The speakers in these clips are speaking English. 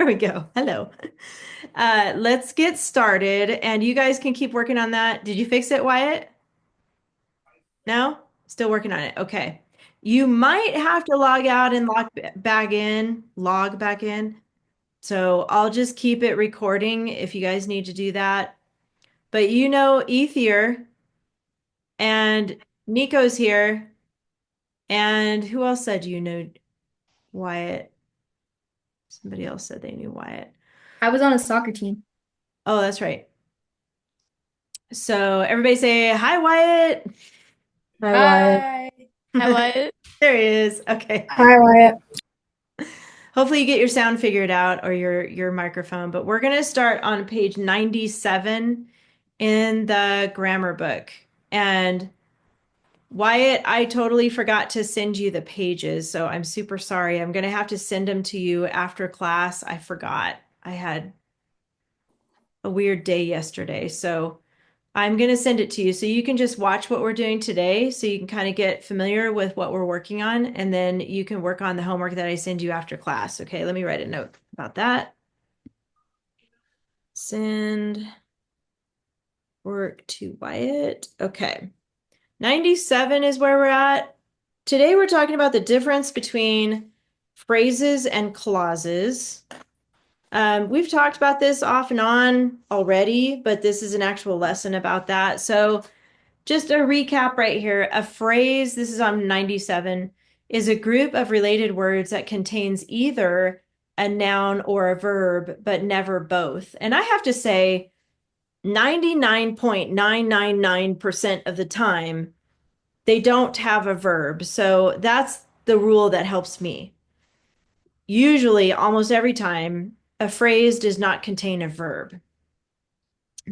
we go. Hello. Let's get started, and you guys can keep working on that. Did you fix it, Wyatt? No? Still working on it. Okay. You might have to log out and log back in. So I'll just keep it recording if you guys need to do that. But you know Ether and Nico's here. And who else said you know Wyatt? Somebody else said they knew Wyatt. I was on a soccer team. Oh, that's right. So everybody say hi, Wyatt. Hi, Wyatt. Hi. Hi, Wyatt. There he is. Okay. Hi, Wyatt. Hopefully you get your sound figured out or your microphone, but we're going to start on page 97 in the grammar book. And Wyatt, I totally forgot to send you the pages, so I'm super sorry. I'm going to have to send them to you after class. I forgot. I had a weird day yesterday, so I'm going to send it to you so you can just watch what we're doing today so you can kind of get familiar with what we're working on, and then you can work on the homework that I send you after class. Okay, let me write a note about that. Send work to Wyatt. Okay. 97 is where we're at. Today we're talking about the difference between phrases and clauses. We've talked about this off and on already, but this is an actual lesson about that. So just a recap right here. A phrase, this is on 97, is a group of related words that contains either a noun or a verb, but never both. And I have to say, 99.999% of the time, they don't have a verb. So that's the rule that helps me. Usually, almost every time, a phrase does not contain a verb.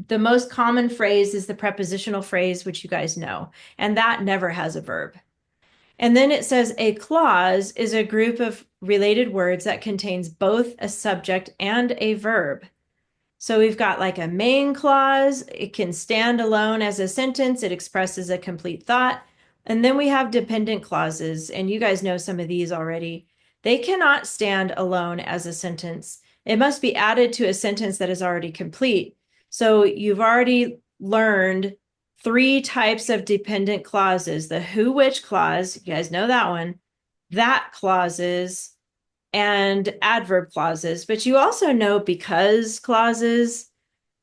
The most common phrase is the prepositional phrase, which you guys know, and that never has a verb. And then it says a clause is a group of related words that contains both a subject and a verb. So we've got like a main clause. It can stand alone as a sentence. It expresses a complete thought. And then we have dependent clauses, and you guys know some of these already. They cannot stand alone as a sentence. It must be added to a sentence that is already complete. So you've already learned 3 types of dependent clauses: the who, which clause, you guys know that one, that clauses, and adverb clauses. But you also know because clauses.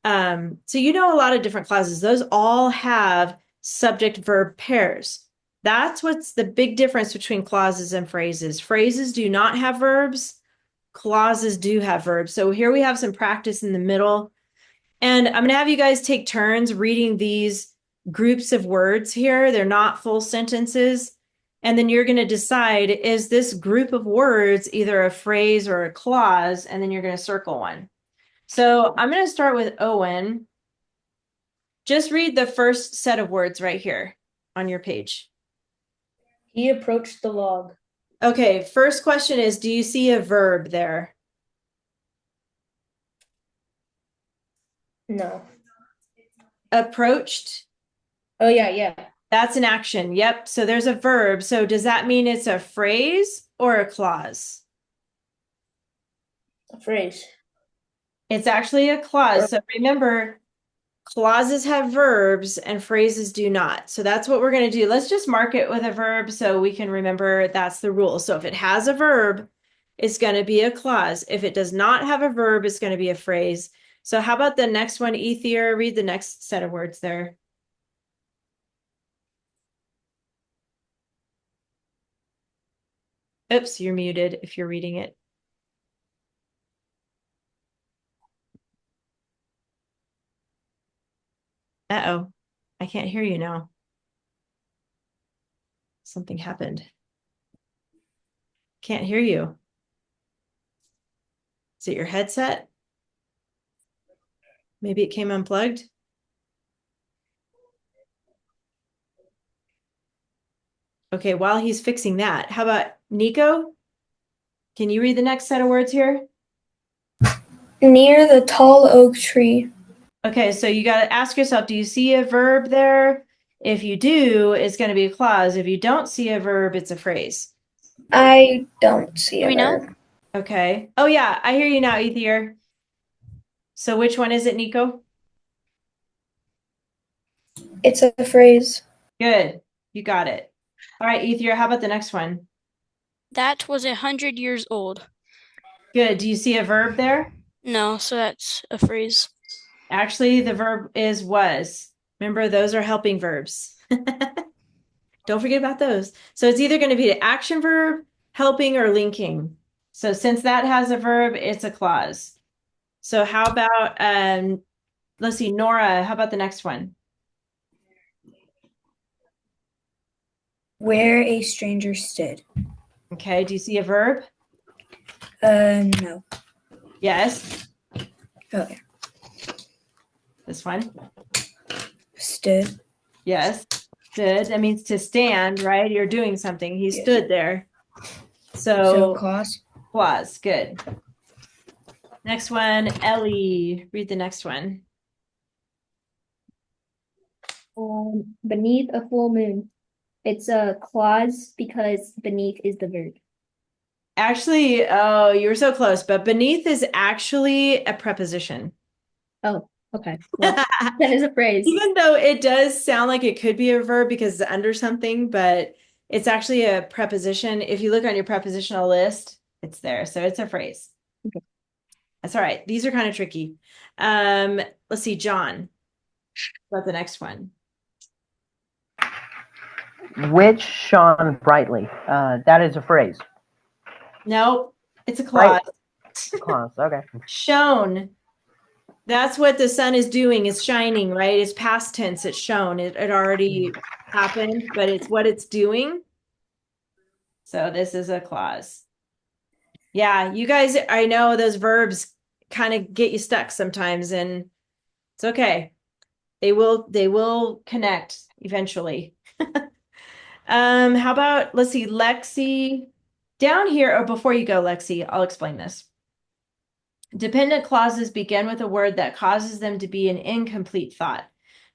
So you know a lot of different clauses. Those all have subject verb pairs. That's what's the big difference between clauses and phrases. Phrases do not have verbs. Clauses do have verbs. So here we have some practice in the middle. And I'm going to have you guys take turns reading these groups of words here. They're not full sentences. And then you're going to decide, is this group of words either a phrase or a clause? And then you're going to circle one. So I'm going to start with Owen. Just read the first set of words right here on your page. He approached the log. Okay, first question is, do you see a verb there? No. Approached, Oh, yeah. that's an action. Yep, so there's a verb. So does that mean it's a phrase or a clause? A phrase. It's actually a clause. So remember, clauses have verbs and phrases do not. So that's what we're going to do. Let's just mark it with a verb so we can remember that's the rule. So if it has a verb, it's going to be a clause. If it does not have a verb, it's going to be a phrase. So how about the next one, Ether? Read the next set of words there. Oops, you're muted if you're reading it. Uh-oh, I can't hear you now. Something happened. Can't hear you. Is it your headset? Maybe it came unplugged. Okay, while he's fixing that, how about Nico? Can you read the next set of words here? Near the tall oak tree. Okay, so you got to ask yourself, do you see a verb there? If you do, it's going to be a clause. If you don't see a verb, it's a phrase. I don't see Do a we know? verb. Okay. Oh yeah, I hear you now, Ethier. So which one is it, Nico? It's a phrase. Good. You got it. All right, Ethier, how about the next one? That was 100 years old. Good. Do you see a verb there? No, so that's a phrase. Actually, the verb is was. Remember, those are helping verbs. Don't forget about those. So it's either going to be an action verb, helping, or linking. So since that has a verb, it's a clause. So how about let's see, Nora, how about the next one? Where a stranger stood. Okay, do you see a verb? No. Yes. Okay. This one? Stood. Yes. Stood. That means to stand, right? You're doing something. He Yeah. stood there. So So clause. clause, good. Next one, Ellie. Read the next one. Beneath a full moon. It's a clause because beneath is the verb. Actually, oh, you were so close, but beneath is actually a preposition. Oh, okay. Well, that is a phrase. Even though it does sound like it could be a verb because it's under something, but it's actually a preposition. If you look on your prepositional list, it's there. So it's a phrase. Okay. That's all right. These are kind of tricky. Let's see, John. About the next one. Which shone brightly. That is a phrase. No, it's a clause. Clause. Okay. Shone. That's what the sun is doing, is shining, right? It's past tense, it's shown. It already happened, but it's what it's doing. So this is a clause. Yeah, you guys, I know those verbs kind of get you stuck sometimes, and it's okay. They will connect eventually. How about, let's see, Lexi. Down here, or before you go, Lexi, I'll explain this. Dependent clauses begin with a word that causes them to be an incomplete thought.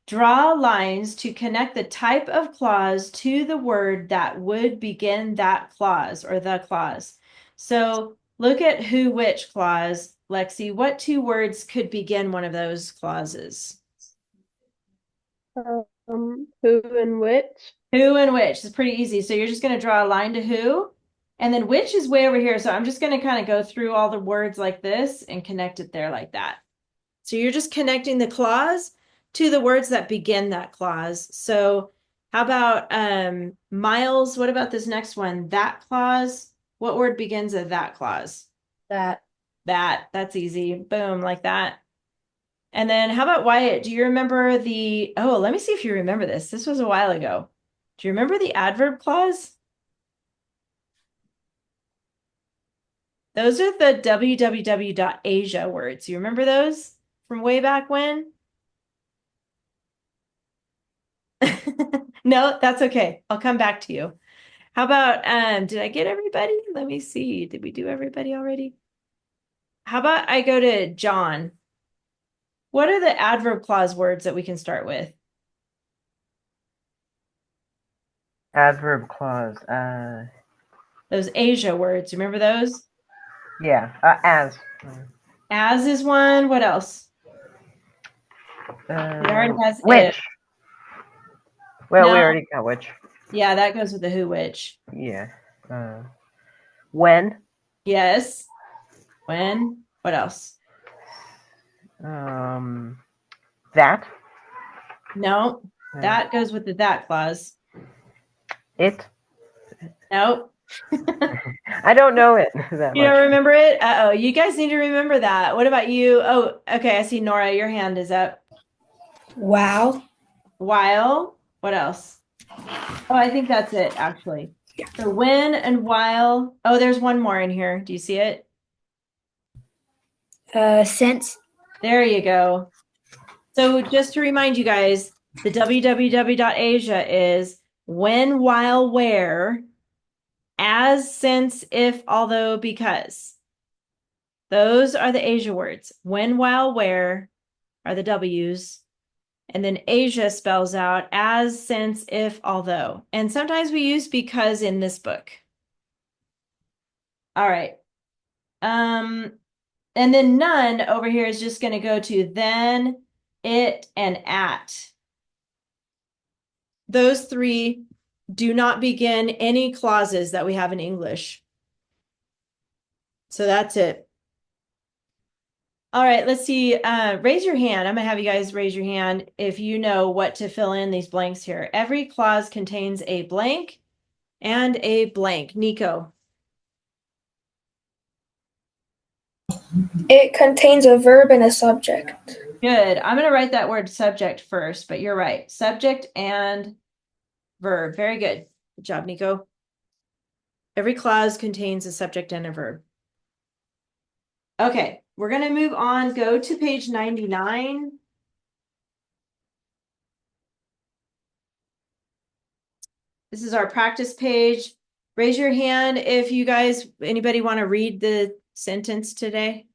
Draw lines to connect the type of clause to the word that would begin that clause or the clause. So look at who, which clause. Lexi, what two words could begin one of those clauses? Who and which? Who and which is pretty easy. So you're just going to draw a line to who, and then which is way over here. So I'm just going to kind of go through all the words like this and connect it there like that. So you're just connecting the clause to the words that begin that clause. So how about Miles? What about this next one? That clause. What word begins a that clause? That. That's easy. Boom, like that. And then how about Wyatt? Do you remember the, oh, let me see if you remember this. This was a while ago. Do you remember the adverb clause? Those are the www.asia words. You remember those from way back when? No, that's okay. I'll come back to you. How about, did I get everybody? Let me see. Did we do everybody already? How about I go to John? What are the adverb clause words that we can start with? Adverb clause. Those Asia words. Remember those? Yeah. As. As is one. What else? It already has which. if. Well, No. we already got which. Yeah, that goes with the who, which. Yeah. When. Yes. When. What else? That. No, that goes with the that clause. It. Nope. I don't know it that You much. don't remember it? Uh-oh, you guys need to remember that. What about you? Oh, okay, I see Nora, your hand is up. Wow. While. What else? Oh, I think that's it, actually. So when and while. Oh, there's one more in here. Do you see it? Since. There you go. So just to remind you guys, the www.asia is when, while, where, as, since, if, although, because. Those are the Asia words. When, while, where are the W's. And then Asia spells out as, since, if, although. And sometimes we use because in this book. All right. And then none over here is just going to go to then, it, and at. Those three do not begin any clauses that we have in English. So that's it. All right, let's see. Raise your hand. I'm gonna have you guys raise your hand if you know what to fill in these blanks here. Every clause contains a blank and a blank. Nico. It contains a verb and a subject. Good. I'm gonna write that word subject first, but you're right. Subject and verb. Very good. Good job, Nico. Every clause contains a subject and a verb. Okay, we're gonna move on. Go to page 99. This is our practice page. Raise your hand if you guys, anybody want to read the sentence today?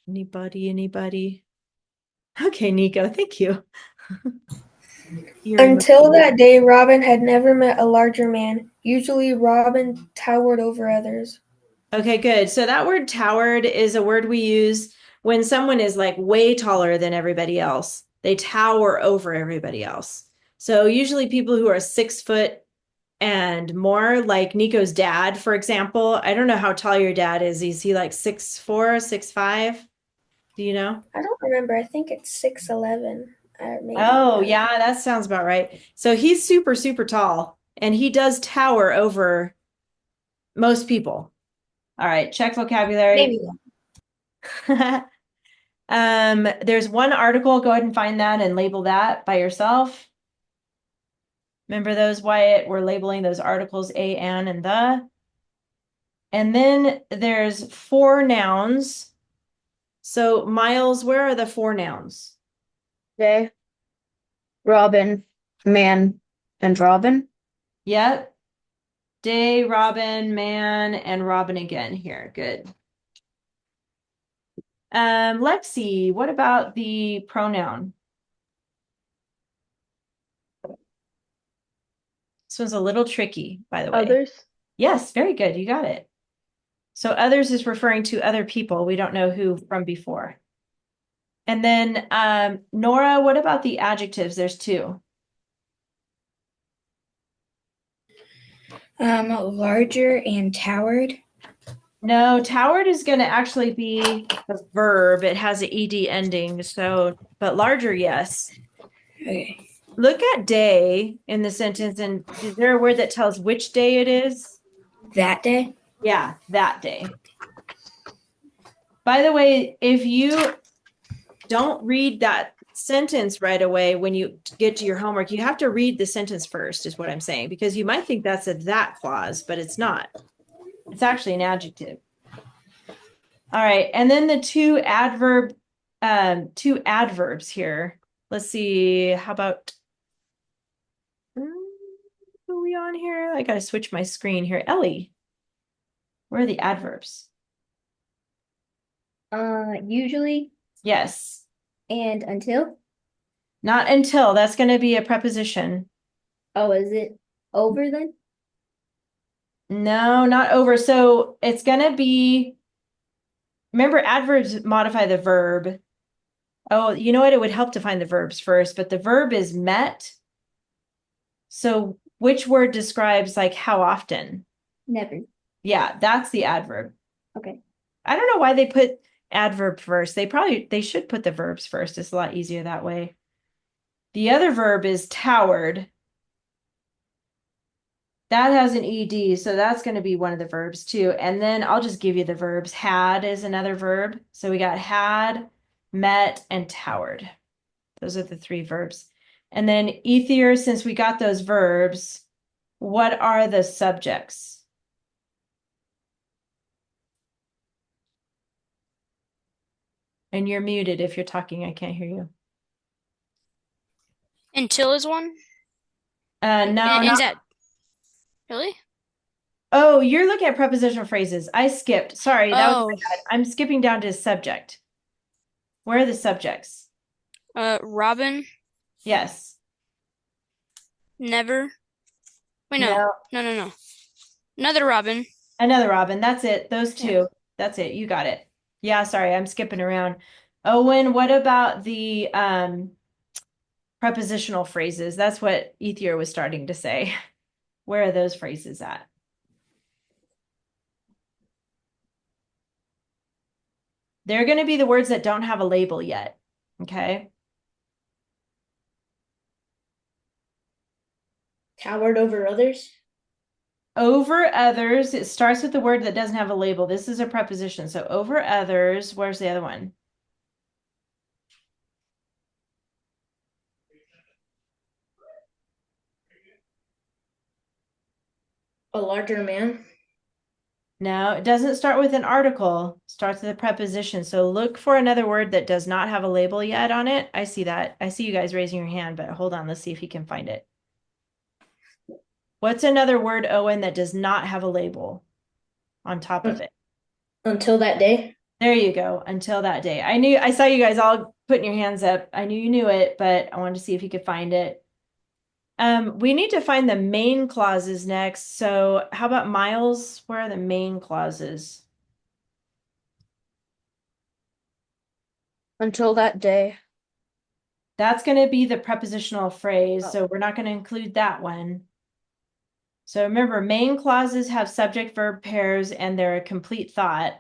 Anybody? Okay, Nico, thank you. Until that day, Robin had never met a larger man. Usually, Robin towered over others. Okay, good. So that word towered is a word we use when someone is like way taller than everybody else. They tower over everybody else. So usually people who are 6 foot and more, like Nico's dad, for example. I don't know how tall your dad is. Is he like 6'4", 6'5"? Do you know? I don't remember. I think it's 6'11". Maybe. Oh, yeah, that sounds about right. So he's super, super tall, and he does tower over most people. All right, check vocabulary. Maybe. There's one article. Go ahead and find that and label that by yourself. Remember those, Wyatt? We're labeling those articles a, an, and the. And then there's 4 nouns. So, Miles, where are the 4 nouns? Day, Robin, man, and Robin. Yep. Day, Robin, man, and Robin again here. Good. Lexi, what about the pronoun? This one's a little tricky, by the way. Others. Yes, very good. You got it. So others is referring to other people. We don't know who from before. And then Nora, what about the adjectives? There's 2. Larger and towered. No, towered is going to actually be a verb. It has an ed ending. So, but larger, yes. Okay. Look at day in the sentence, and is there a word that tells which day it is? That day. Yeah, that day. By the way, if you don't read that sentence right away when you get to your homework, you have to read the sentence first, is what I'm saying, because you might think that's a that clause, but it's not. It's actually an adjective. All right, and then the 2 adverbs here. Let's see, how about who are we on here? I gotta switch my screen here. Ellie, where are the adverbs? Usually Yes. and until. Not until. That's going to be a preposition. Oh, is it over then? No, not over. So it's going to be, remember, adverbs modify the verb. Oh, you know what? It would help to find the verbs first, but the verb is met. So which word describes like how often? Never. Yeah, that's the adverb. Okay. I don't know why they put adverb first. They should put the verbs first. It's a lot easier that way. The other verb is towered. That has an ed, so that's going to be one of the verbs too. And then I'll just give you the verbs. Had is another verb. So we got had, met, and towered. Those are the 3 verbs. And then Ether, since we got those verbs, what are the subjects? And you're muted if you're talking. I can't hear you. Until is one? No, And not. is that really? Oh, you're looking at prepositional phrases. I skipped. Sorry, that was my bad. I'm skipping down to subject. Where are the subjects? Robin, Yes. never. Wait, no. No. Another Robin. Another Robin. That's it. Those two. That's it. You got it. Yeah, sorry, I'm skipping around. Owen, what about the prepositional phrases? That's what Ethier was starting to say. Where are those phrases at? They're going to be the words that don't have a label yet. Okay. Towered over others. Over others, it starts with the word that doesn't have a label. This is a preposition. So over others, where's the other one? A larger man. No, it doesn't start with an article. It starts with a preposition. So look for another word that does not have a label yet on it. I see that. I see you guys raising your hand, but hold on. Let's see if you can find it. What's another word, Owen, that does not have a label on top of it? Until that day. There you go. Until that day. I saw you guys all putting your hands up. I knew you knew it, but I wanted to see if you could find it. We need to find the main clauses next. So how about Miles? Where are the main clauses? Until that day. That's going to be the prepositional phrase. So we're not going to include that one. So remember, main clauses have subject verb pairs and they're a complete thought.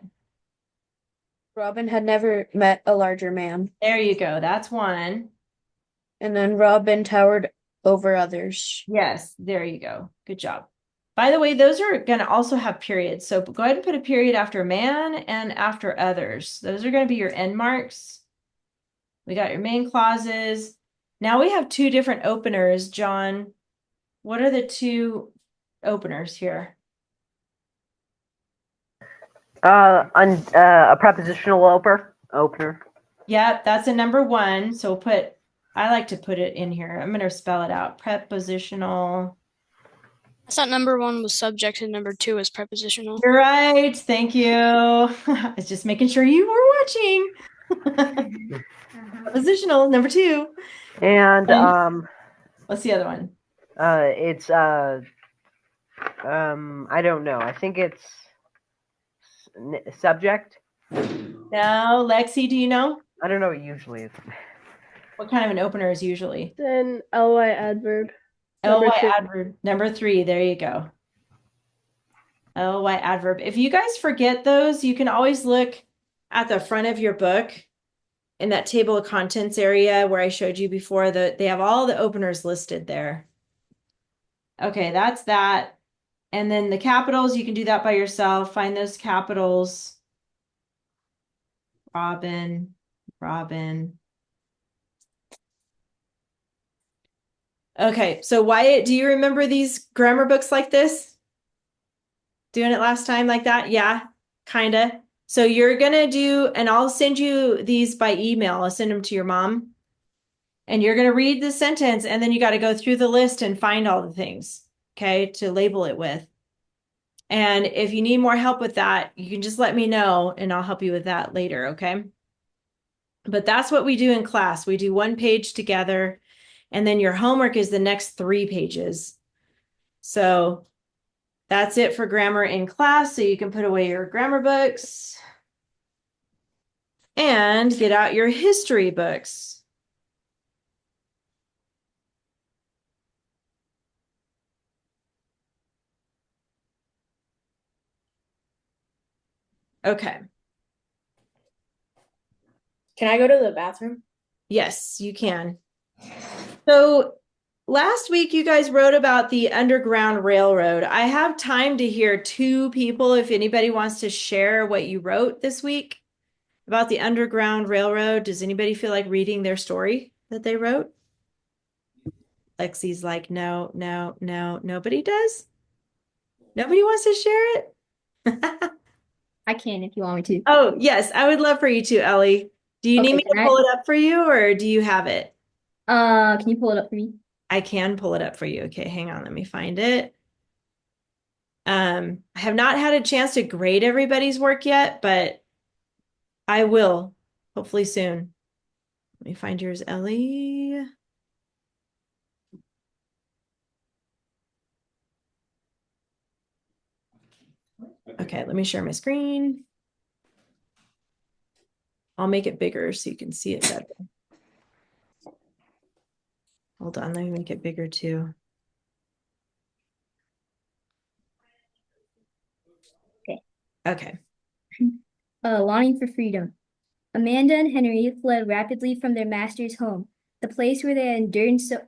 Robin had never met a larger man. There you go. That's one. And then Robin towered over others. Yes, there you go. Good job. By the way, those are going to also have periods. So go ahead and put a period after man and after others. Those are going to be your end marks. We got your main clauses. Now we have two different openers. John, what are the two openers here? A prepositional opener. Yep, that's a number one. So I like to put it in here. I'm going to spell it out. Prepositional. I thought number one was subject and number two is prepositional. You're right. Thank you. I was just making sure you were watching. Prepositional, number two. And What's the other one? it's I don't know. I think it's subject. No, Lexi, do you know? I don't know what usually is. What kind of an opener is usually? Then ly adverb. ly Number two. adverb. Number three. There you go. ly adverb. If you guys forget those, you can always look at the front of your book in that table of contents area where I showed you before. They have all the openers listed there. Okay, that's that. And then the capitals, you can do that by yourself. Find those capitals. Robin. Okay, so Wyatt, do you remember these grammar books like this? Doing it last time like that? Yeah, kind of. So you're going to do, and I'll send you these by email. I'll send them to your mom. And you're going to read the sentence, and then you got to go through the list and find all the things, okay, to label it with. And if you need more help with that, you can just let me know, and I'll help you with that later, okay? But that's what we do in class. We do one page together, and then your homework is the next 3 pages. So that's it for grammar in class. So you can put away your grammar books and get out your history books. Okay. Can I go to the bathroom? Yes, you can. So last week you guys wrote about the Underground Railroad. I have time to hear 2 people if anybody wants to share what you wrote this week about the Underground Railroad. Does anybody feel like reading their story that they wrote? Lexi's like, no, nobody does. Nobody wants to share it. I can if you want me to. Oh, yes, I would love for you to, Ellie. Do you need Okay, me to can pull it up for you, or do you have it? Can you pull it up for me? I can pull it up for you. Okay, hang on, let me find it. I have not had a chance to grade everybody's work yet, but I will, hopefully soon. Let me find yours, Ellie. Okay, let me share my screen. I'll make it bigger so you can see it better. Hold on, let me make it bigger too. Okay. Okay. Longing for freedom. Amanda and Henry fled rapidly from their master's home, the place where they had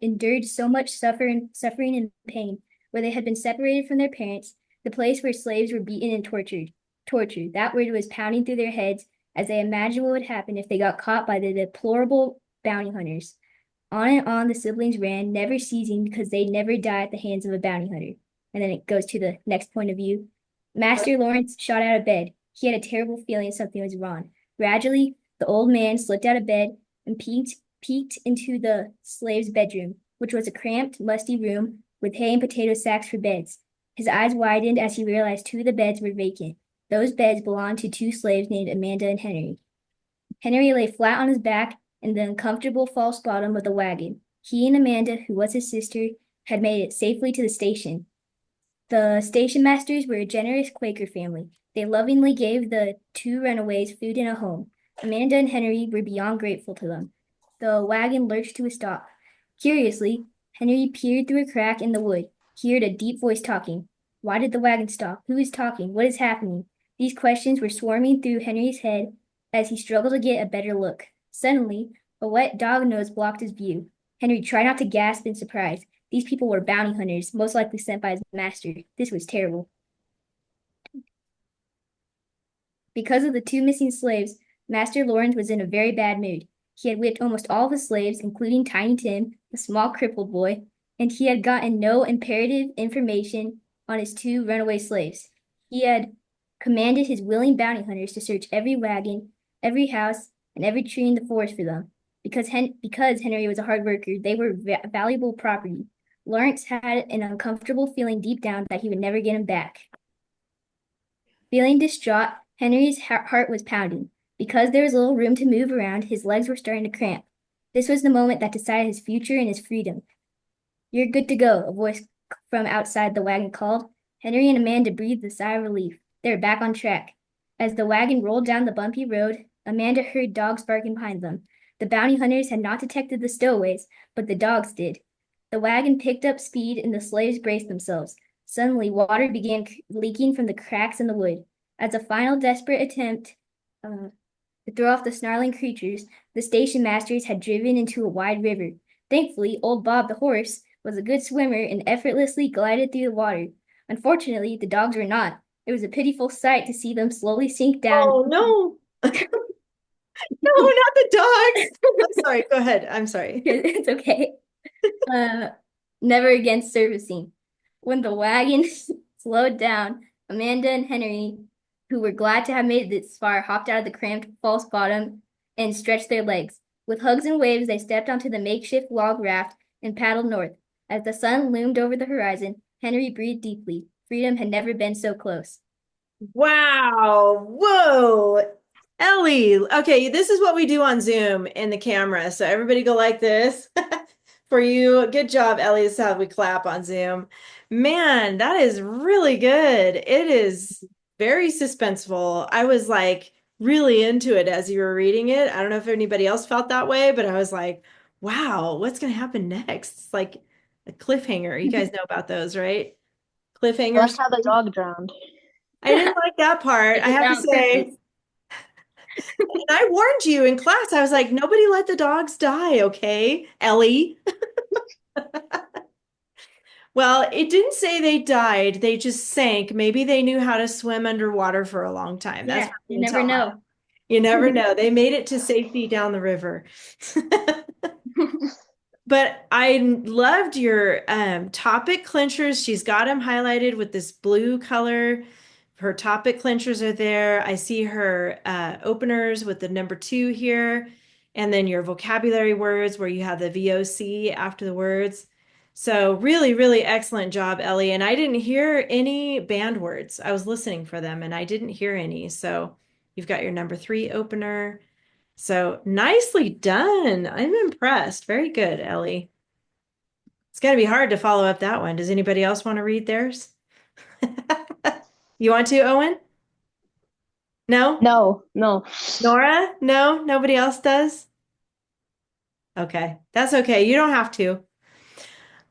endured so much suffering and pain, where they had been separated from their parents, the place where slaves were beaten and tortured. Tortured. That word was pounding through their heads as they imagined what would happen if they got caught by the deplorable bounty hunters. On and on the siblings ran, never ceasing because they'd never die at the hands of a bounty hunter. And then it goes to the next point of view. Master Lawrence shot out of bed. He had a terrible feeling something was wrong. Gradually, the old man slipped out of bed and peeked into the slave's bedroom, which was a cramped, musty room with hay and potato sacks for beds. His eyes widened as he realized two of the beds were vacant. Those beds belonged to two slaves named Amanda and Henry. Henry lay flat on his back in the uncomfortable false bottom of the wagon. He and Amanda, who was his sister, had made it safely to the station. The station masters were a generous Quaker family. They lovingly gave the two runaways food and a home. Amanda and Henry were beyond grateful to them. The wagon lurched to a stop. Curiously, Henry peered through a crack in the wood. He heard a deep voice talking. Why did the wagon stop? Who is talking? What is happening? These questions were swarming through Henry's head as he struggled to get a better look. Suddenly, a wet dog nose blocked his view. Henry tried not to gasp in surprise. These people were bounty hunters, most likely sent by his master. This was terrible. Because of the two missing slaves, Master Lawrence was in a very bad mood. He had whipped almost all of his slaves, including Tiny Tim, a small crippled boy, and he had gotten no imperative information on his two runaway slaves. He had commanded his willing bounty hunters to search every wagon, every house, and every tree in the forest for them. Because Henry was a hard worker, they were valuable property. Lawrence had an uncomfortable feeling deep down that he would never get him back. Feeling distraught, Henry's heart was pounding. Because there was little room to move around, his legs were starting to cramp. This was the moment that decided his future and his freedom. "You're good to go," a voice from outside the wagon called. Henry and Amanda breathed a sigh of relief. They were back on track. As the wagon rolled down the bumpy road, Amanda heard dogs barking behind them. The bounty hunters had not detected the stowaways, but the dogs did. The wagon picked up speed and the slaves braced themselves. Suddenly, water began leaking from the cracks in the wood. As a final desperate attempt to throw off the snarling creatures, the station masters had driven into a wide river. Thankfully, old Bob the horse was a good swimmer and effortlessly glided through the water. Unfortunately, the dogs were not. It was a pitiful sight to see them slowly sink down. Oh, no. No, not the dogs. I'm sorry. Go ahead. I'm sorry. It's okay. Never again surfacing. When the wagon slowed down, Amanda and Henry, who were glad to have made it this far, hopped out of the cramped false bottom and stretched their legs. With hugs and waves, they stepped onto the makeshift log raft and paddled north. As the sun loomed over the horizon, Henry breathed deeply. Freedom had never been so close. Wow. Whoa. Ellie. Okay, this is what we do on Zoom in the camera. So everybody go like this for you. Good job, Ellie. This is how we clap on Zoom. Man, that is really good. It is very suspenseful. I was like really into it as you were reading it. I don't know if anybody else felt that way, but I was like, wow, what's going to happen next? It's like a cliffhanger. You guys know about those, right? Cliffhangers. That's how the dog drowned. I didn't like that part. I have to say. And I warned you in class. I was like, nobody let the dogs die, okay, Ellie? Well, it didn't say they died. They just sank. Maybe they knew how to swim underwater for a long time. That's Yeah, what you we never taught. know. You never know. They made it to safety down the river. But I loved your topic clinchers. She's got them highlighted with this blue color. Her topic clinchers are there. I see her openers with the number 2 here. And then your vocabulary words where you have the VOC after the words. So really, really excellent job, Ellie. And I didn't hear any banned words. I was listening for them and I didn't hear any. So you've got your number 3 opener. So nicely done. I'm impressed. Very good, Ellie. It's going to be hard to follow up that one. Does anybody else want to read theirs? You want to, Owen? No? No, no. Nora? No? Nobody else does? Okay. That's okay. You don't have to.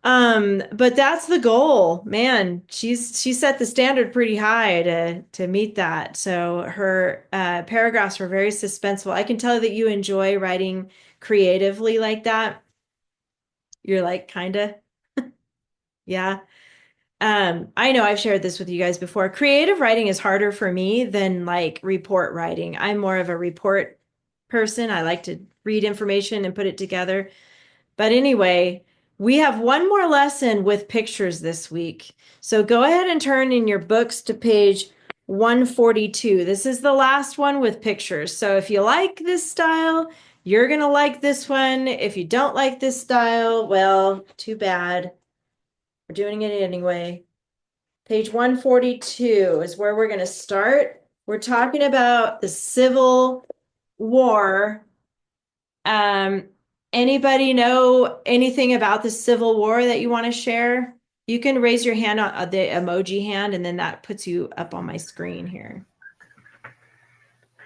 But that's the goal. Man, she set the standard pretty high to meet that. So her paragraphs were very suspenseful. I can tell that you enjoy writing creatively like that. You're like kind of, yeah. I know I've shared this with you guys before. Creative writing is harder for me than like report writing. I'm more of a report person. I like to read information and put it together. But anyway, we have one more lesson with pictures this week. So go ahead and turn in your books to page 142. This is the last one with pictures. So if you like this style, you're going to like this one. If you don't like this style, well, too bad. We're doing it anyway. Page 142 is where we're going to start. We're talking about the Civil War. Anybody know anything about the Civil War that you want to share? You can raise your hand on the emoji hand, and then that puts you up on my screen here.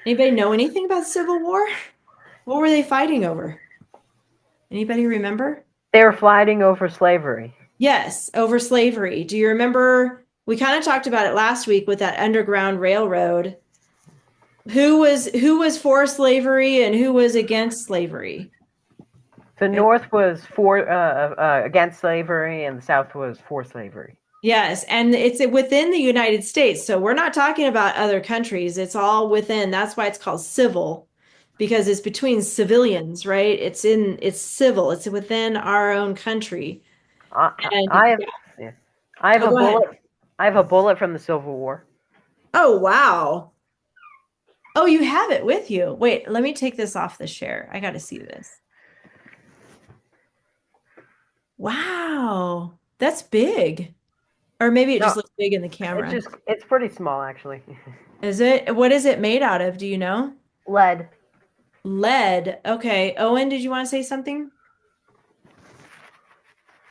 Anybody know anything about the Civil War? What were they fighting over? Anybody remember? They were fighting over slavery. Yes, over slavery. Do you remember? We kind of talked about it last week with that Underground Railroad. Who was for slavery and who was against slavery? The North was for against slavery, and the South was for slavery. Yes, and it's within the United States. So we're not talking about other countries. It's all within. That's why it's called civil, because it's between civilians, right? It's civil. It's within our own country. And I have Oh, a go ahead. bullet. I have a bullet from the Civil War. Oh, wow. Oh, you have it with you. Wait, let me take this off the share. I got to see this. Wow, that's big. Or maybe it just No, looks big in the camera. it's pretty small actually. Is it? What is it made out of? Do you know? Lead. Lead. Okay. Owen, did you want to say something?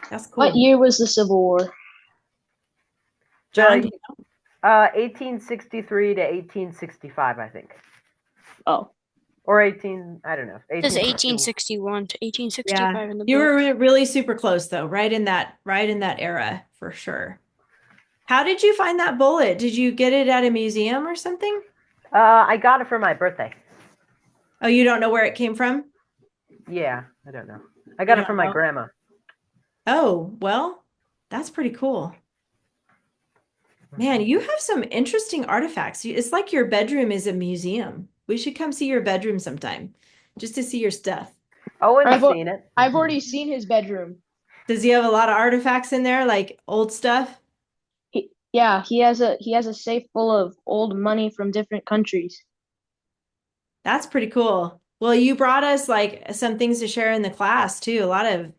That's cool. What year was the Civil War? John, do you know? 1863 to 1865, I think. Oh, Or 18, I don't know. It says 1861. 1861 to 1865 in the You book. were really super close though, right in that era for sure. How did you find that bullet? Did you get it at a museum or something? I got it for my birthday. Oh, you don't know where it came from? Yeah, I don't know. I got You it from don't my know? grandma. Oh, well, that's pretty cool. Man, you have some interesting artifacts. It's like your bedroom is a museum. We should come see your bedroom sometime just to see your stuff. Owen's I've al- seen it. I've already seen his bedroom. Does he have a lot of artifacts in there, like old stuff? Yeah, he has a safe full of old money from different countries. That's pretty cool. Well, you brought us like some things to share in the class too. A lot of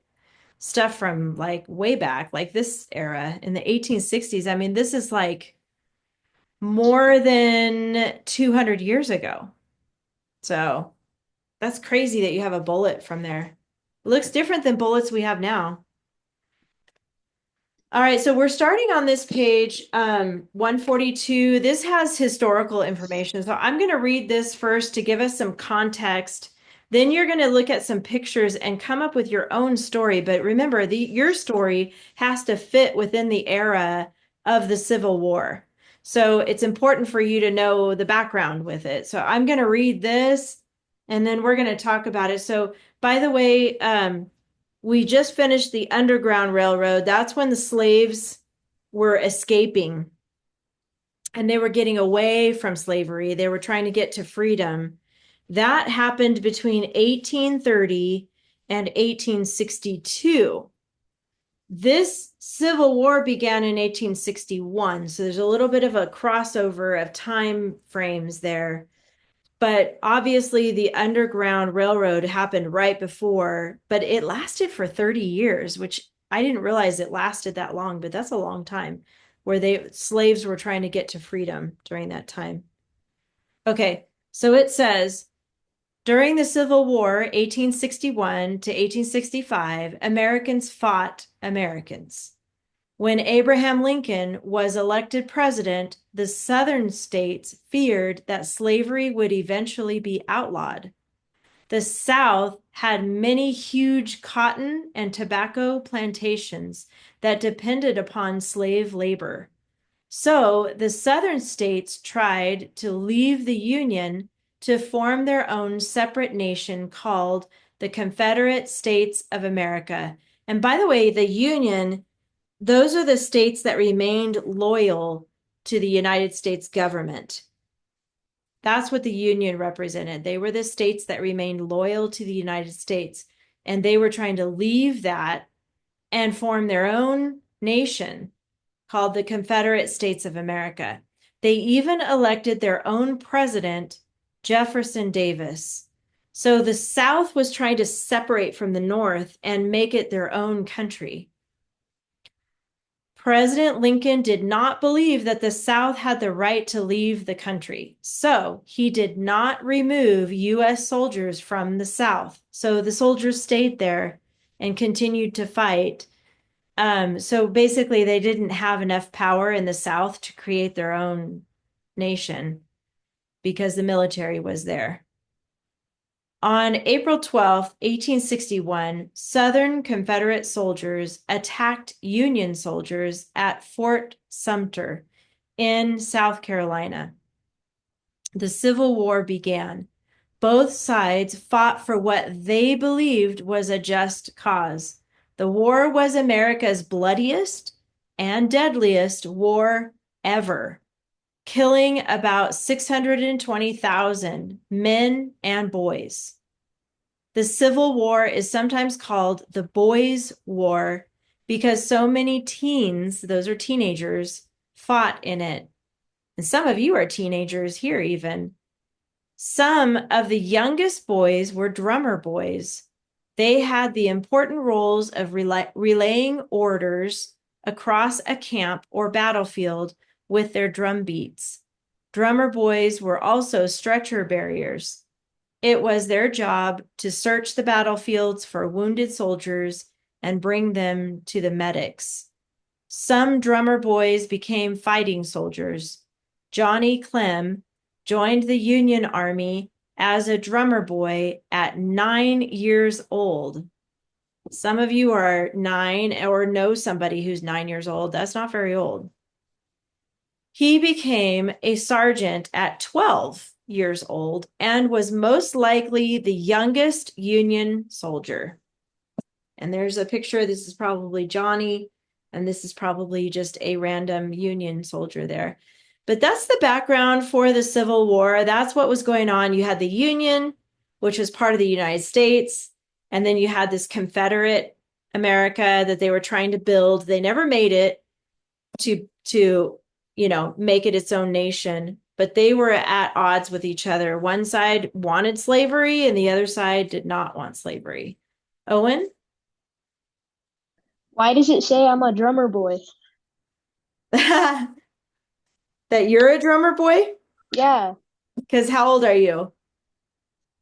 stuff from like way back, like this era in the 1860s. I mean, this is like more than 200 years ago. So that's crazy that you have a bullet from there. It looks different than bullets we have now. All right, so we're starting on this page 142. This has historical information. So I'm going to read this first to give us some context. Then you're going to look at some pictures and come up with your own story. But remember, your story has to fit within the era of the Civil War. So it's important for you to know the background with it. So I'm going to read this and then we're going to talk about it. So by the way, we just finished the Underground Railroad. That's when the slaves were escaping and they were getting away from slavery. They were trying to get to freedom. That happened between 1830 and 1862. This Civil War began in 1861. So there's a little bit of a crossover of time frames there. But obviously, the Underground Railroad happened right before, but it lasted for 30 years, which I didn't realize it lasted that long, but that's a long time where slaves were trying to get to freedom during that time. Okay, so it says, during the Civil War, 1861 to 1865, Americans fought Americans. When Abraham Lincoln was elected president, the southern states feared that slavery would eventually be outlawed. The South had many huge cotton and tobacco plantations that depended upon slave labor. So the southern states tried to leave the Union to form their own separate nation called the Confederate States of America. And by the way, the Union, those are the states that remained loyal to the United States government. That's what the Union represented. They were the states that remained loyal to the United States. And they were trying to leave that and form their own nation called the Confederate States of America. They even elected their own president, Jefferson Davis. So the South was trying to separate from the North and make it their own country. President Lincoln did not believe that the South had the right to leave the country. So he did not remove U.S. soldiers from the South. So the soldiers stayed there and continued to fight. So basically, they didn't have enough power in the South to create their own nation because the military was there. On April 12th, 1861, Southern Confederate soldiers attacked Union soldiers at Fort Sumter in South Carolina. The Civil War began. Both sides fought for what they believed was a just cause. The war was America's bloodiest and deadliest war ever, killing about 620,000 men and boys. The Civil War is sometimes called the Boys' War because so many teens, those are teenagers, fought in it. And some of you are teenagers here even. Some of the youngest boys were drummer boys. They had the important roles of relaying orders across a camp or battlefield with their drum beats. Drummer boys were also stretcher bearers. It was their job to search the battlefields for wounded soldiers and bring them to the medics. Some drummer boys became fighting soldiers. Johnny Clem joined the Union Army as a drummer boy at 9 years old. Some of you are 9 or know somebody who's 9 years old. That's not very old. He became a sergeant at 12 years old and was most likely the youngest Union soldier. And there's a picture. This is probably Johnny, and this is probably just a random Union soldier there. But that's the background for the Civil War. That's what was going on. You had the Union, which was part of the United States, and then you had this Confederate America that they were trying to build. They never made it to make it its own nation, but they were at odds with each other. One side wanted slavery and the other side did not want slavery. Owen? Why does it say I'm a drummer boy? That you're a drummer boy? Yeah, Because how old are you?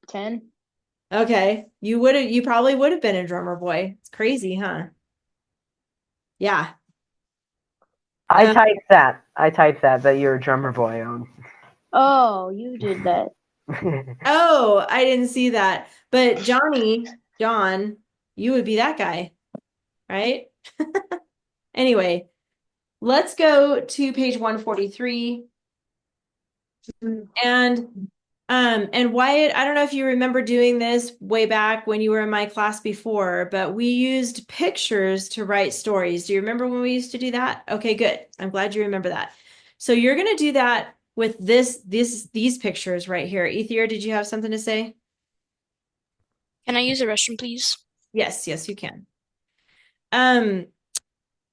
10. Okay. You probably would have been a drummer boy. It's crazy, huh? Yeah. I typed that you're a drummer boy on. Oh, you did that. Oh, I didn't see that. But John, you would be that guy, right? Anyway, let's go to page 143. And Wyatt, I don't know if you remember doing this way back when you were in my class before, but we used pictures to write stories. Do you remember when we used to do that? Okay, good. I'm glad you remember that. So you're going to do that with these pictures right here. Ethier, did you have something to say? Can I use the restroom, please? Yes, you can.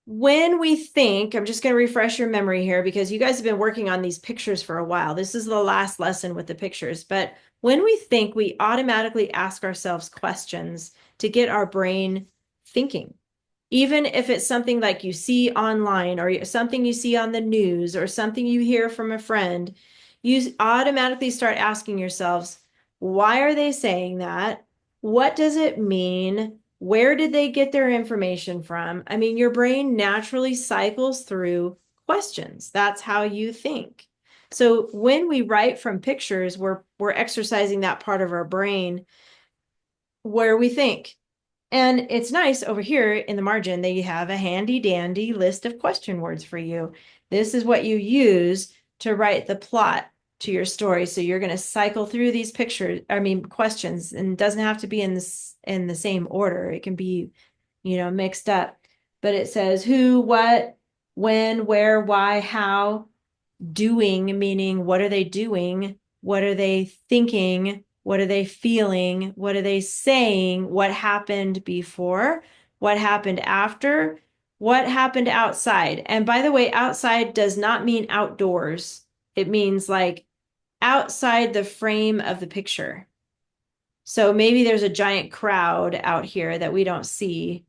When we think, I'm just going to refresh your memory here because you guys have been working on these pictures for a while. This is the last lesson with the pictures. But when we think, we automatically ask ourselves questions to get our brain thinking. Even if it's something like you see online or something you see on the news or something you hear from a friend, you automatically start asking yourselves, why are they saying that? What does it mean? Where did they get their information from? I mean, your brain naturally cycles through questions. That's how you think. So when we write from pictures, we're exercising that part of our brain where we think. And it's nice over here in the margin, they have a handy dandy list of question words for you. This is what you use to write the plot to your story. So you're going to cycle through these questions, and it doesn't have to be in the same order. It can be, mixed up. But it says who, what, when, where, why, how, doing, meaning what are they doing? What are they thinking? What are they feeling? What are they saying? What happened before? What happened after? What happened outside? And by the way, outside does not mean outdoors. It means like outside the frame of the picture. So maybe there's a giant crowd out here that we don't see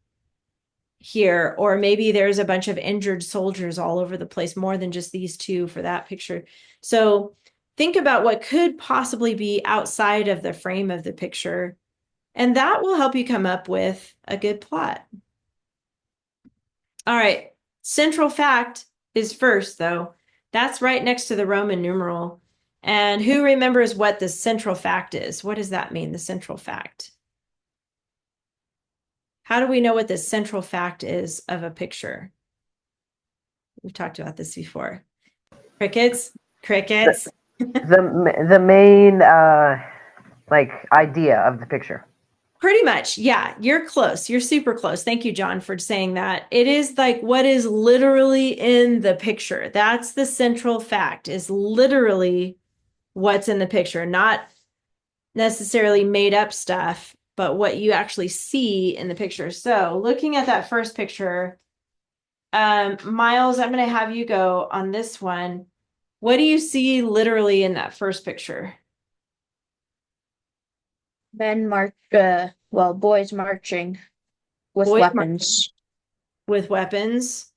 here, or maybe there's a bunch of injured soldiers all over the place, more than just these two for that picture. So think about what could possibly be outside of the frame of the picture, and that will help you come up with a good plot. All right, central fact is first, though. That's right next to the Roman numeral. And who remembers what the central fact is? What does that mean, the central fact? How do we know what the central fact is of a picture? We've talked about this before. Crickets. The main idea of the picture. Pretty much, yeah. You're close. You're super close. Thank you, John, for saying that. It is like what is literally in the picture. That's the central fact, is literally what's in the picture, not necessarily made up stuff, but what you actually see in the picture. So looking at that first picture, Miles, I'm going to have you go on this one. What do you see literally in that first picture? Boys marching with Boys weapons. With weapons.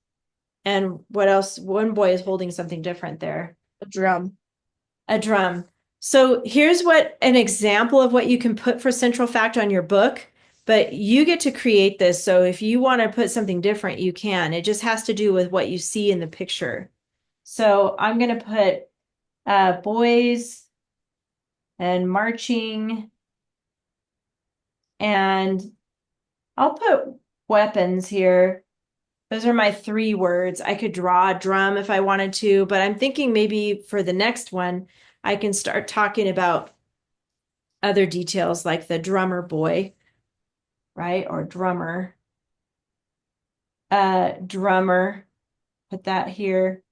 And what else? One boy is holding something different there. A drum. A drum. So here's an example of what you can put for central fact on your book, but you get to create this. So if you want to put something different, you can. It just has to do with what you see in the picture. So I'm going to put boys and marching, and I'll put weapons here. Those are my 3 words. I could draw a drum if I wanted to, but I'm thinking maybe for the next one, I can start talking about other details like the drummer boy, right? Or drummer. Drummer, put that here.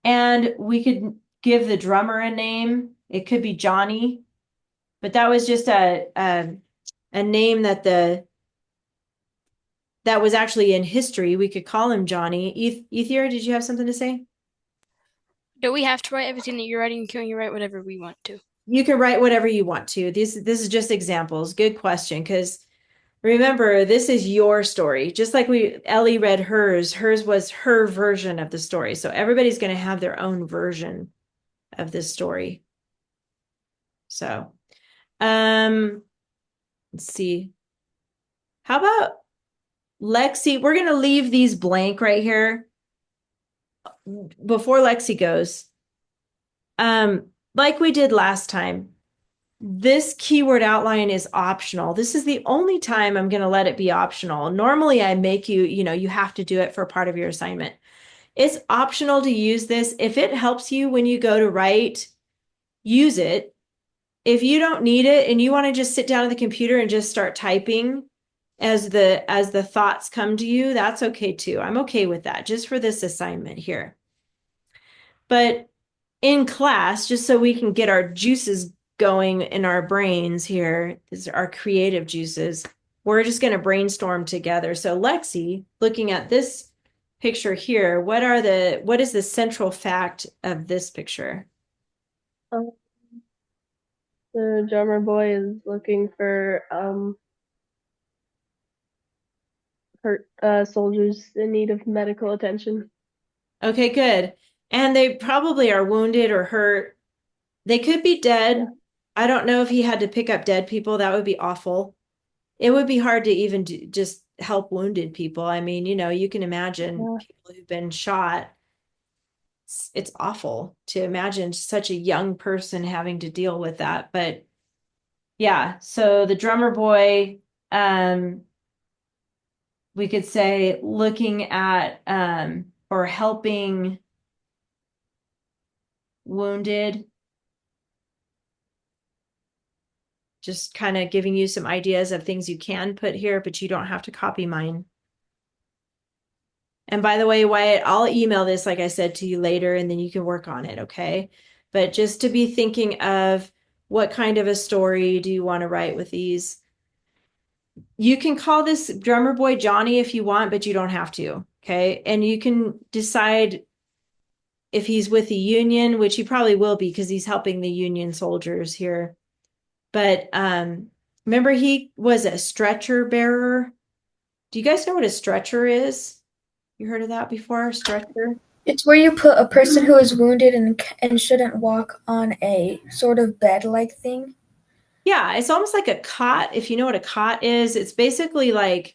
And we could give the drummer a name. It could be Johnny, but that was just a name that was actually in history. We could call him Johnny. Ethier, did you have something to say? Do we have to write everything that you're writing? Can you write whatever we want to? You can write whatever you want to. This is just examples. Good question, because remember, this is your story. Just like Ellie read hers was her version of the story. So everybody's going to have their own version of this story. So, let's see. How about Lexi? We're going to leave these blank right here before Lexi goes. Like we did last time, this keyword outline is optional. This is the only time I'm going to let it be optional. Normally I make you have to do it for part of your assignment. It's optional to use this. If it helps you when you go to write, use it. If you don't need it and you want to just sit down at the computer and just start typing as the thoughts come to you, that's okay too. I'm okay with that just for this assignment here. But in class, just so we can get our juices going in our brains here, these are our creative juices, we're just going to brainstorm together. So Lexi, looking at this picture here, what is the central fact of this picture? The drummer boy is looking for hurt soldiers in need of medical attention. Okay, good. And they probably are wounded or hurt. They could be dead. I don't know if he had to pick up dead people. That would be awful. it would be hard to even just help wounded people. I mean, you can imagine Yeah. people who've been shot. It's awful to imagine such a young person having to deal with that. But yeah, so the drummer boy, we could say looking at or helping wounded, just kind of giving you some ideas of things you can put here, but you don't have to copy mine. And by the way, Wyatt, I'll email this, like I said, to you later, and then you can work on it, okay? But just to be thinking of what kind of a story do you want to write with these? You can call this drummer boy Johnny if you want, but you don't have to, okay? And you can decide if he's with the Union, which he probably will be because he's helping the Union soldiers here. But remember, he was a stretcher bearer. Do you guys know what a stretcher is? You heard of that before? Stretcher? It's where you put a person who is wounded and shouldn't walk on a sort of bed-like thing. Yeah, it's almost like a cot. If you know what a cot is, it's basically like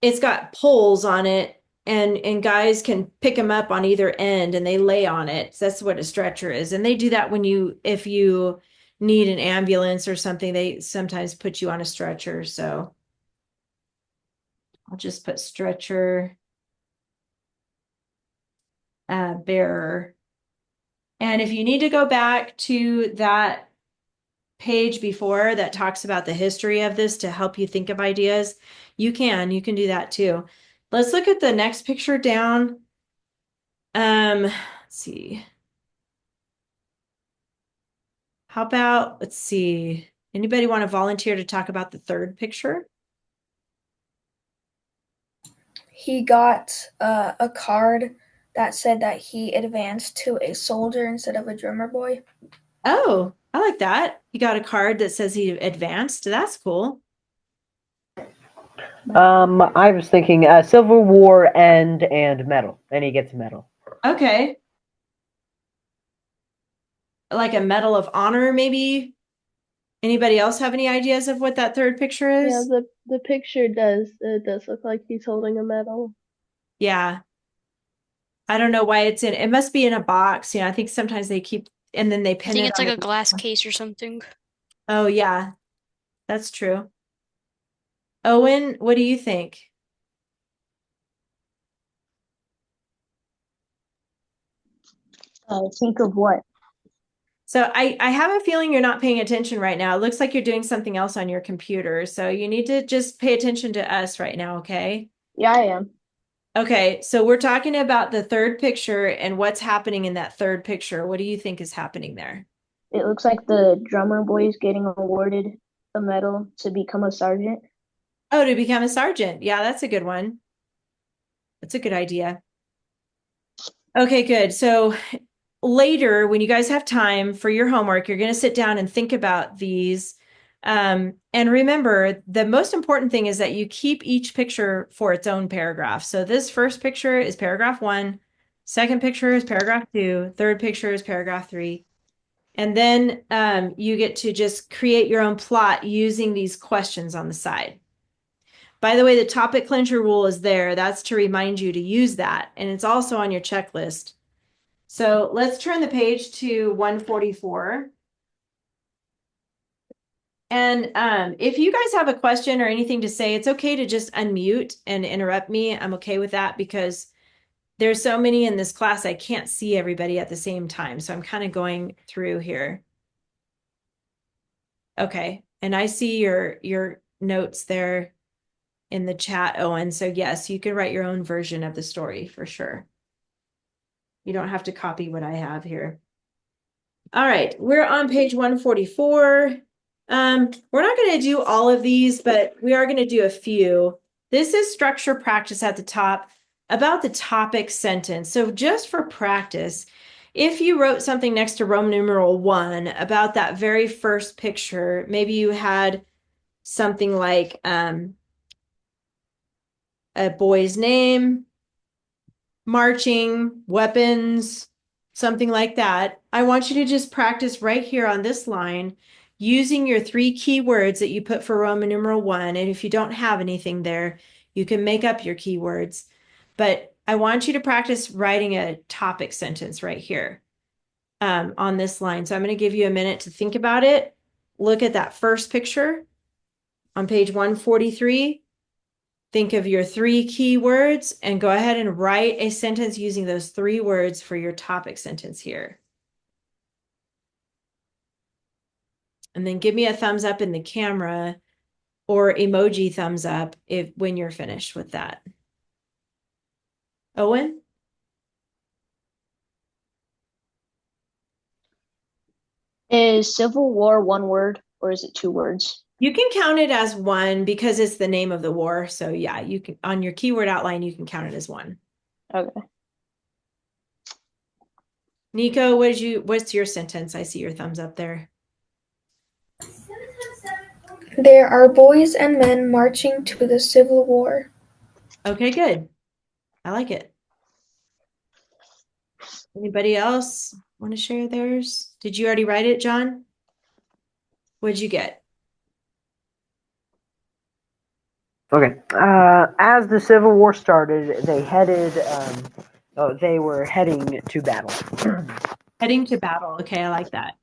it's got poles on it, and guys can pick them up on either end and they lay on it. So that's what a stretcher is. And they do that if you need an ambulance or something, they sometimes put you on a stretcher. So I'll just put stretcher bearer. And if you need to go back to that page before that talks about the history of this to help you think of ideas, you can do that too. Let's look at the next picture down. Let's see. How about, let's see, anybody want to volunteer to talk about the third picture? He got a card that said that he advanced to a soldier instead of a drummer boy. Oh, I like that. He got a card that says he advanced. That's cool. I was thinking Civil War and medal, and he gets a medal. Okay. Like a Medal of Honor, maybe? Anybody else have any ideas of what that third picture Yeah, is? the picture does look like he's holding a medal. Yeah. I don't know why it's it must be in a box. I think sometimes they keep, and then they I pin think it it's on like a the- glass case or something. Oh, yeah. That's true. Owen, what do you think? Think of what? So I have a feeling you're not paying attention right now. It looks like you're doing something else on your computer. So you need to just pay attention to us right now, okay? Yeah, I am. Okay, so we're talking about the third picture and what's happening in that third picture. What do you think is happening there? It looks like the drummer boy is getting awarded a medal to become a sergeant. Oh, to become a sergeant. Yeah, that's a good one. That's a good idea. Okay, good. So later, when you guys have time for your homework, you're going to sit down and think about these. And remember, the most important thing is that you keep each picture for its own paragraph. So this first picture is paragraph 1, second picture is paragraph 2, third picture is paragraph 3. And then you get to just create your own plot using these questions on the side. By the way, the topic clincher rule is there. That's to remind you to use that. And it's also on your checklist. So let's turn the page to 144. And if you guys have a question or anything to say, it's okay to just unmute and interrupt me. I'm okay with that because there's so many in this class, I can't see everybody at the same time. So I'm kind of going through here. Okay, and I see your notes there in the chat, Owen. So yes, you can write your own version of the story for sure. You don't have to copy what I have here. All right, we're on page 144. We're not going to do all of these, but we are going to do a few. This is structure practice at the top about the topic sentence. So just for practice, if you wrote something next to Roman numeral 1 about that very first picture, maybe you had something like a boy's name, marching, weapons, something like that. I want you to just practice right here on this line using your 3 keywords that you put for Roman numeral 1. And if you don't have anything there, you can make up your keywords. But I want you to practice writing a topic sentence right here on this line. So I'm going to give you a minute to think about it. Look at that first picture on page 143. Think of your 3 keywords and go ahead and write a sentence using those 3 words for your topic sentence here. And then give me a thumbs up in the camera or emoji thumbs up when you're finished with that. Owen? Is Civil War one word or is it 2 words? You can count it as 1 because it's the name of the war. So yeah, you can, on your keyword outline, you can count it as 1. Okay. Nico, what's your sentence? I see your thumbs up there. There are boys and men marching to the Civil War. Okay, good. I like it. Anybody else want to share theirs? Did you already write it, John? What'd you get? Okay. As the Civil War started, they were heading to battle. Heading to battle. Okay, I like that.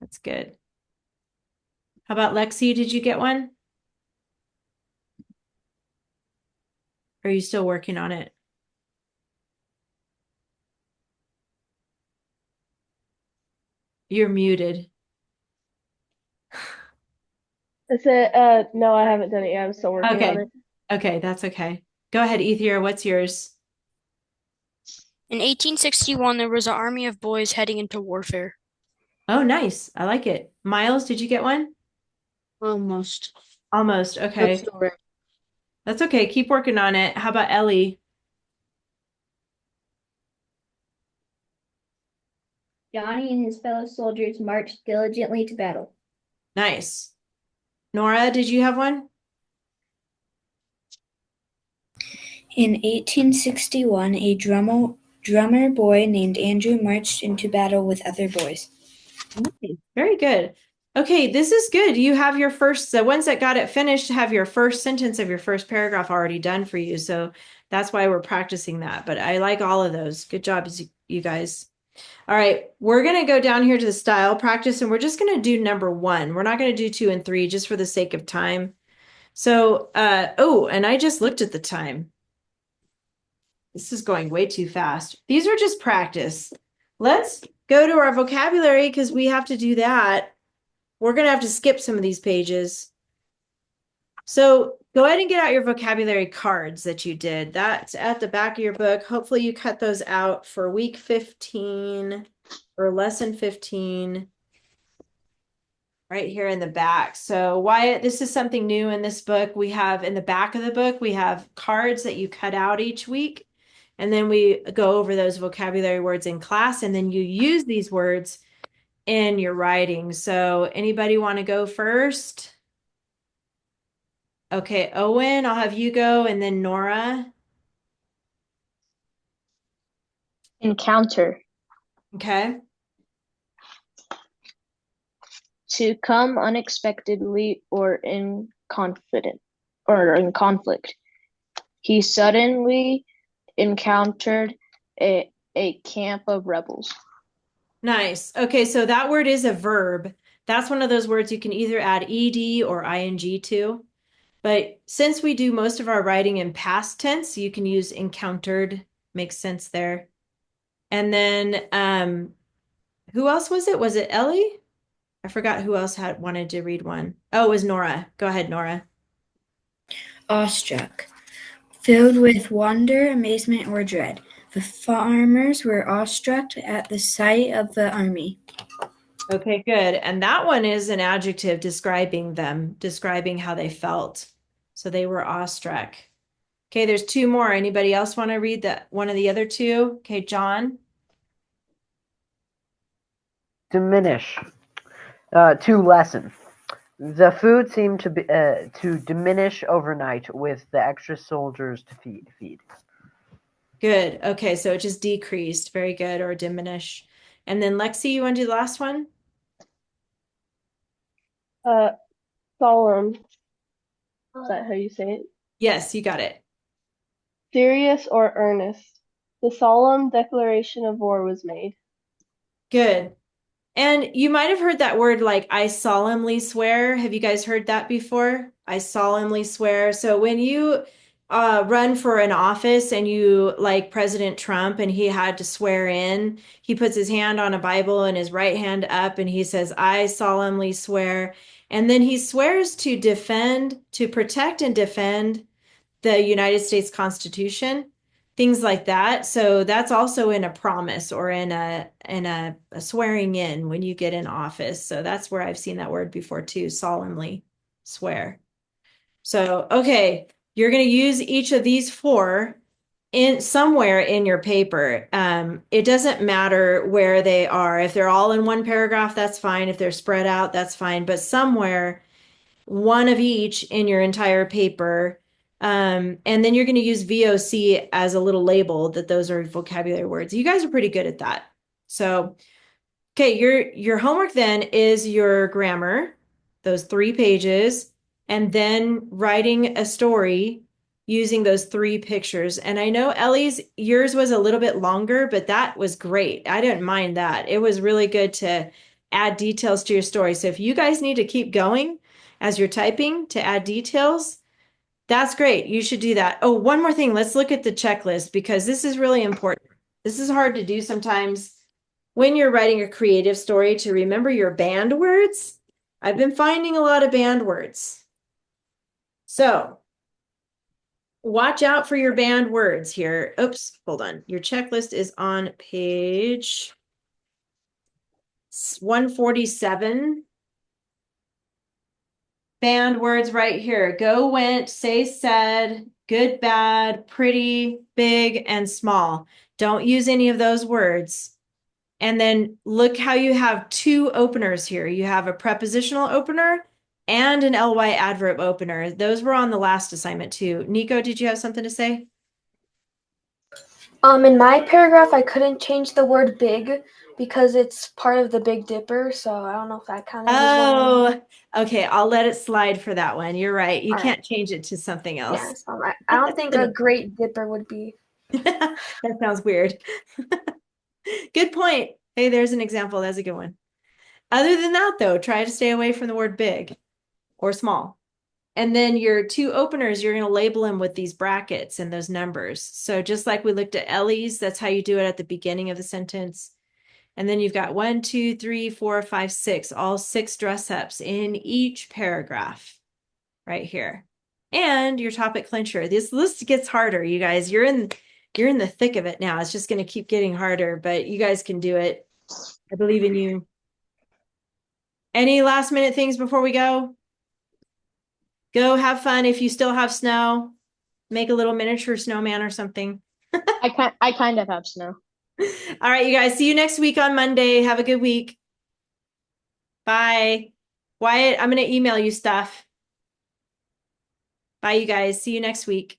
That's good. How about Lexi? Did you get one? Or are you still working on it? You're muted. I said, no, I haven't done it yet. I'm still working Okay. on it. Okay, that's okay. Go ahead, Ethier. What's yours? In 1861, there was an army of boys heading into warfare. Oh, nice. I like it. Miles, did you get one? Almost. Almost. Okay. That's still right. That's okay. Keep working on it. How about Ellie? Johnny and his fellow soldiers marched diligently to battle. Nice. Nora, did you have one? In 1861, a drummer boy named Andrew marched into battle with other boys. Nice. Very good. Okay, this is good. You have your the ones that got it finished have your first sentence of your first paragraph already done for you. So that's why we're practicing that. But I like all of those. Good job, you guys. All right, we're going to go down here to the style practice, and we're just going to do number 1. We're not going to do 2 and 3 just for the sake of time. So, oh, and I just looked at the time. This is going way too fast. These are just practice. Let's go to our vocabulary because we have to do that. We're going to have to skip some of these pages. So go ahead and get out your vocabulary cards that you did. That's at the back of your book. Hopefully you cut those out for week 15 or lesson 15 right here in the back. So Wyatt, this is something new in this book. We have in the back of the book, we have cards that you cut out each week. And then we go over those vocabulary words in class, and then you use these words in your writing. So anybody want to go first? Okay, Owen, I'll have you go, and then Nora. Encounter. Okay. To come unexpectedly or in conflict. He suddenly encountered a camp of rebels. Nice. Okay, so that word is a verb. That's one of those words you can either add ed or ing to. But since we do most of our writing in past tense, you can use encountered. Makes sense there. And then who else was it? Was it Ellie? I forgot who else wanted to read one. Oh, it was Nora. Go ahead, Nora. Awestruck. Filled with wonder, amazement, or dread. The farmers were awestruck at the sight of the army. Okay, good. And that one is an adjective describing them, describing how they felt. So they were awestruck. Okay, there's 2 more. Anybody else want to read one of the other 2? Okay, John. Diminish. To lessen. The food seemed to diminish overnight with the extra soldiers to feed. Good. Okay, so it just decreased. Very good, or diminish. And then Lexi, you want to do the last one? Uh, solemn. Is that how you say it? Yes, you got it. Serious or earnest. The solemn declaration of war was made. Good. And you might have heard that word like I solemnly swear. Have you guys heard that before? I solemnly swear. So when you run for an office and you like President Trump and he had to swear in, he puts his hand on a Bible and his right hand up and he says, I solemnly swear. And then he swears to defend, to protect and defend the United States Constitution, things like that. So that's also in a promise or in a swearing in when you get in office. So that's where I've seen that word before too, solemnly swear. So, okay, you're going to use each of these four in somewhere in your paper. It doesn't matter where they are. If they're all in one paragraph, that's fine. If they're spread out, that's fine. But somewhere, one of each in your entire paper. And then you're going to use VOC as a little label that those are vocabulary words. You guys are pretty good at that. So, okay, your homework then is your grammar, those 3 pages, and then writing a story using those 3 pictures. And I know Ellie's, yours was a little bit longer, but that was great. I didn't mind that. It was really good to add details to your story. So if you guys need to keep going as you're typing to add details, that's great. You should do that. Oh, one more thing. Let's look at the checklist because this is really important. This is hard to do sometimes when you're writing a creative story to remember your banned words. I've been finding a lot of banned words. So watch out for your banned words here. Oops, hold on. Your checklist is on page 147. Banned words right here. Go, went, say, said, good, bad, pretty, big, and small. Don't use any of those words. And then look how you have 2 openers here. You have a prepositional opener and an ly adverb opener. Those were on the last assignment too. Nico, did you have something to say? In my paragraph, I couldn't change the word big because it's part of the Big Dipper, so I don't know if that counted as one. Oh, okay. I'll let it slide for that one. You're right. You All can't change it to something else. Yeah, so I don't think a Great Dipper would be. That sounds weird. Good point. Hey, there's an example. That's a good one. Other than that, though, try to stay away from the word big or small. And then your 2 openers, you're going to label them with these brackets and those numbers. So just like we looked at Ellie's, that's how you do it at the beginning of the sentence. And then you've got 1, 2, 3, 4, 5, 6, all 6 dress ups in each paragraph right here. And your topic clincher. This list gets harder, you guys. You're in the thick of it now. It's just going to keep getting harder, but you guys can do it. I believe in you. Any last minute things before we go? Go have fun. If you still have snow, make a little miniature snowman or something. I kind of have snow. All right, you guys. See you next week on Monday. Have a good week. Bye. Wyatt, I'm going to email you stuff. Bye, you guys. See you next week.